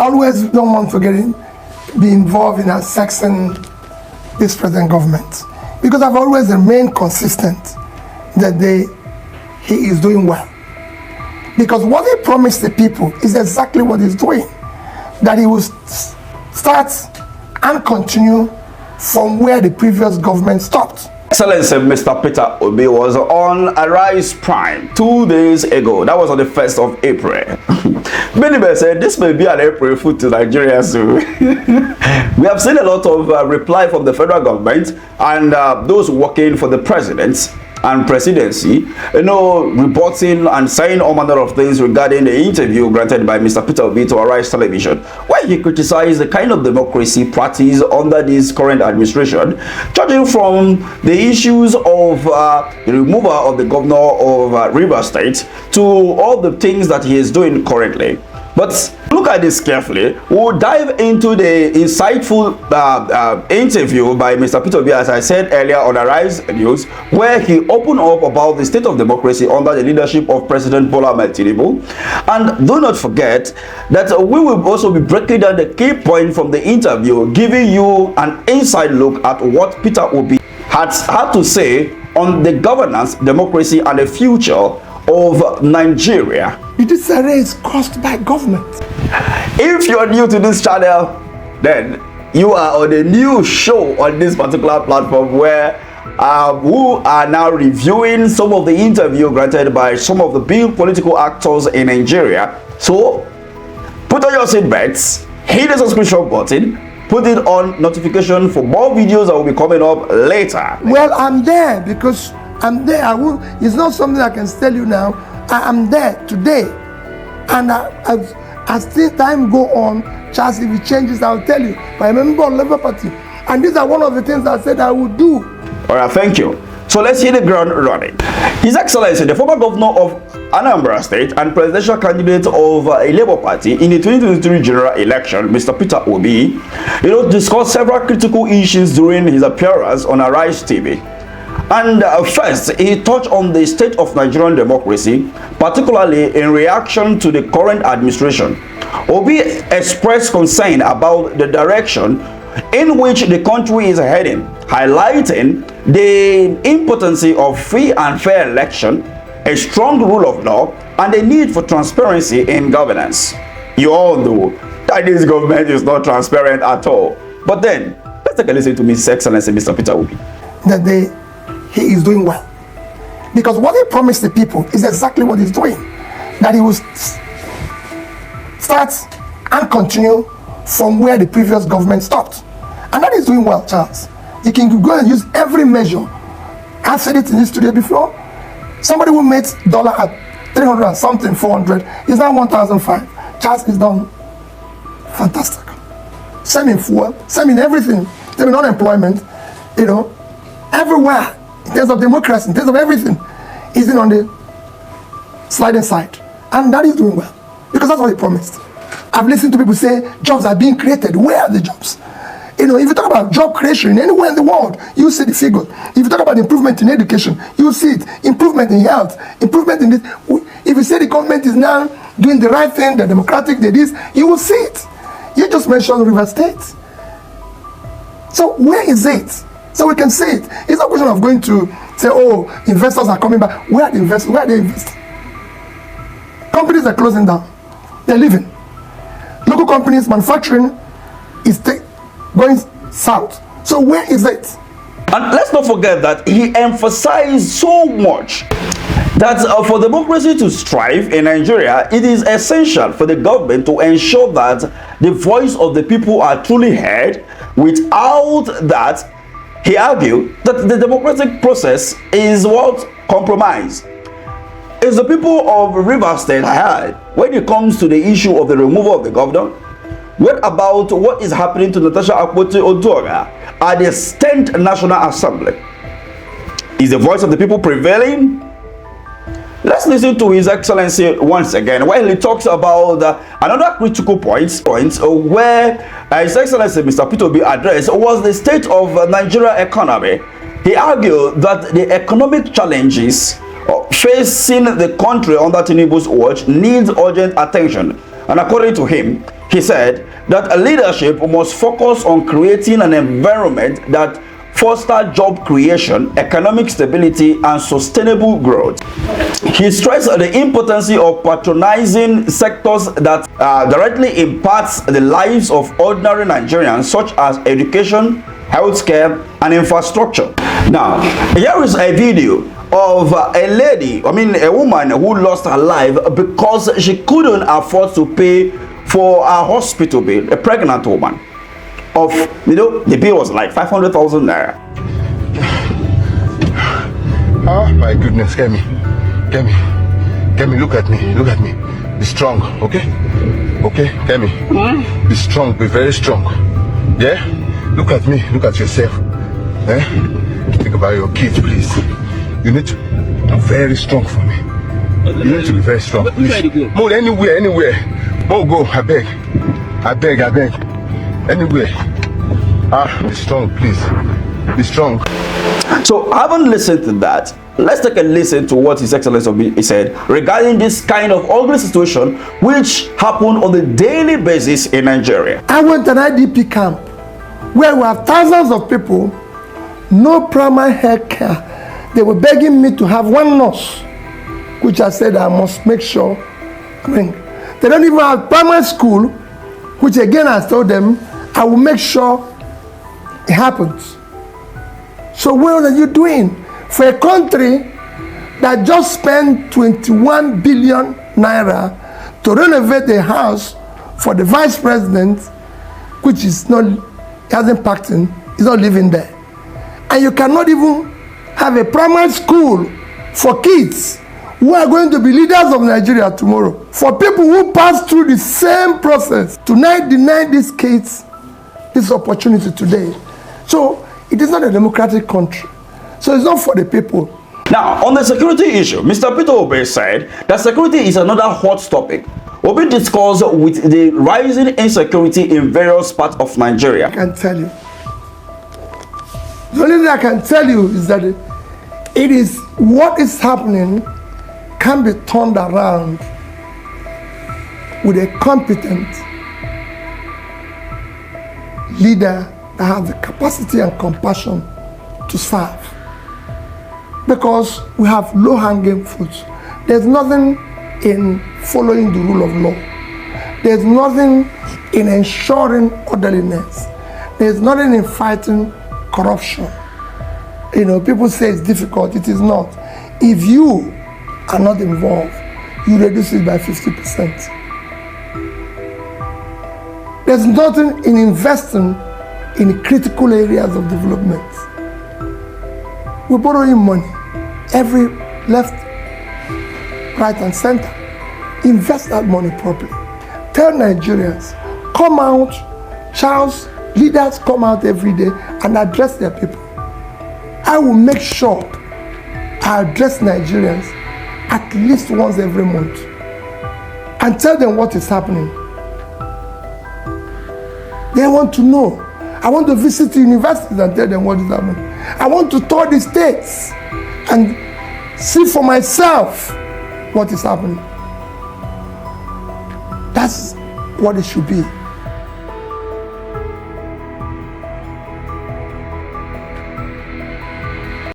always don't want to be involved in assessing this present government, because I've always remained consistent that he is doing well. Because what he promised the people is exactly what he's doing. That he will start and continue from where the previous government stopped. Excellency Mr. Peter Obi was on Arise Prime 2 days ago. That was on the 1st of April. Many said this may be an April fool to Nigeria soon. We have seen a lot of reply from the federal government and those working for the president and presidency, reporting and saying all manner of things regarding the interview granted by Mr. Peter Obi to Arise Television, where he criticized the kind of democracy practiced under this current administration, judging from the issues of the removal of the governor of Rivers State to all the things that he is doing currently. But look at this carefully. We'll dive into the insightful interview by Mr. Peter Obi, as I said earlier on Arise News, where he opened up about the state of democracy under the leadership of President Bola Ahmed Tinubu. And do not forget that we will also be breaking down the key point from the interview, giving you an inside look at what Peter Obi had to say on the governance, democracy, and the future of Nigeria. The disarray is caused by government. If you are new to this channel, then you are on a new show on this particular platform where who are now reviewing some of the interview granted by some of the big political actors in Nigeria. So put on your seatbelts, hit the subscription button, put it on notification for more videos that will be coming up later. Well, I'm there because I'm there. It's not something I can tell you now. I am there today, and as time go on, Charles, if it changes, I'll tell you. But I remember on Labour Party, and these are one of the things I said I would do. All right, thank you. So let's hit the ground running. His Excellency, the former governor of Anambra State and presidential candidate of a Labour Party in the 2023 general election, Mr. Peter Obi, discussed several critical issues during his appearance on Arise TV. And first, he touched on the state of Nigerian democracy, particularly in reaction to the current administration. Obi expressed concern about the direction in which the country is heading, highlighting the importance of free and fair election, a strong rule of law, and the need for transparency in governance. You all know that this government is not transparent at all. But then, let's take a listen to His Excellency Mr. Peter Obi. That he is doing well. Because what he promised the people is exactly what he's doing. That he will start and continue from where the previous government stopped. And that is doing well, Charles. You can go and use every measure. I said it in this studio before. Somebody who made dollar at 300 and something, 400, is now 1,005. Charles is done fantastic. Same in fuel, same in everything, same in unemployment, everywhere. In terms of democracy, in terms of everything, is on the sliding side. And that is doing well. Because that's what he promised. I've listened to people say jobs are being created. Where are the jobs? If you talk about job creation anywhere in the world, you see the figures. If you talk about improvement in education, you see it. Improvement in health, improvement in this. If you say the government is now doing the right thing, the democratic, this, you will see it. You just mentioned River State. So where is it? So we can see it. It's not a question of going to say, oh, investors are coming back. Where are the investors? Where are they investing? Companies are closing down. They're leaving. Local companies, manufacturing is going south. So where is it? And let's not forget that he emphasized so much that for democracy to strive in Nigeria, it is essential for the government to ensure that the voice of the people are truly heard. Without that, he argued that the democratic process is what compromised. Is the people of Rivers State heard when it comes to the issue of the removal of the governor? What about what is happening to Natasha Akpoti-Oduoga at the 10th National Assembly? Is the voice of the people prevailing? Let's listen to His Excellency once again when he talks about another critical point where His Excellency Mr. Peter Obi addressed was the state of Nigeria economy. He argued that the economic challenges facing the country under Tinubu's watch needs urgent attention, And according to him, he said that a leadership must focus on creating an environment that foster job creation, economic stability, and sustainable growth. He stressed the importance of patronizing sectors that directly impacts the lives of ordinary Nigerians, such as education, healthcare, and infrastructure. Now, here is a video of a woman who lost her life because she couldn't afford to pay for a hospital bill, a pregnant woman. The bill was like 500,000 naira. Oh my goodness, Kemi, look at me, be strong, okay, Kemi, be strong, be very strong, yeah, look at me, look at yourself, think about your kids, please, you need to be very strong for me, you need to be very strong, please, move anywhere, go, I beg, anywhere. Be strong, please. Be strong. So, having listened to that, let's take a listen to what His Excellency he said regarding this kind of ugly situation which happened on a daily basis in Nigeria. I went to an IDP camp where we have thousands of people, no primary health care. They were begging me to have one nurse, which I said I must make sure. They don't even have primary school, which again I told them I will make sure it happens. So what are you doing for a country that just spent 21 billion naira to renovate a house for the vice president, which is not, hasn't packed in, is not living there, and you cannot even have a primary school for kids who are going to be leaders of Nigeria tomorrow, for people who pass through the same process to deny these kids this opportunity today. So it is not a democratic country. So it's not for the people. Now, on the security issue, Mr. Peter Obi said that security is another hot topic. Obi discussed with the rising insecurity in various parts of Nigeria. I can tell you. The only thing I can tell you is that it is what is happening can be turned around with a competent leader that has the capacity and compassion to serve. Because we have low-hanging fruits. There's nothing in following the rule of law. There's nothing in ensuring orderliness. There's nothing in fighting corruption. People say it's difficult. It is not. If you are not involved, you reduce it by 50%. There's nothing in investing in critical areas of development. We're borrowing money, every left, right, and center. Invest that money properly. Tell Nigerians, come out, Charles, leaders come out every day and address their people. I will make sure I address Nigerians at least once every month and tell them what is happening. They want to know. I want to visit the universities and tell them what is happening. I want to tour the states and see for myself what is happening. That's what it should be.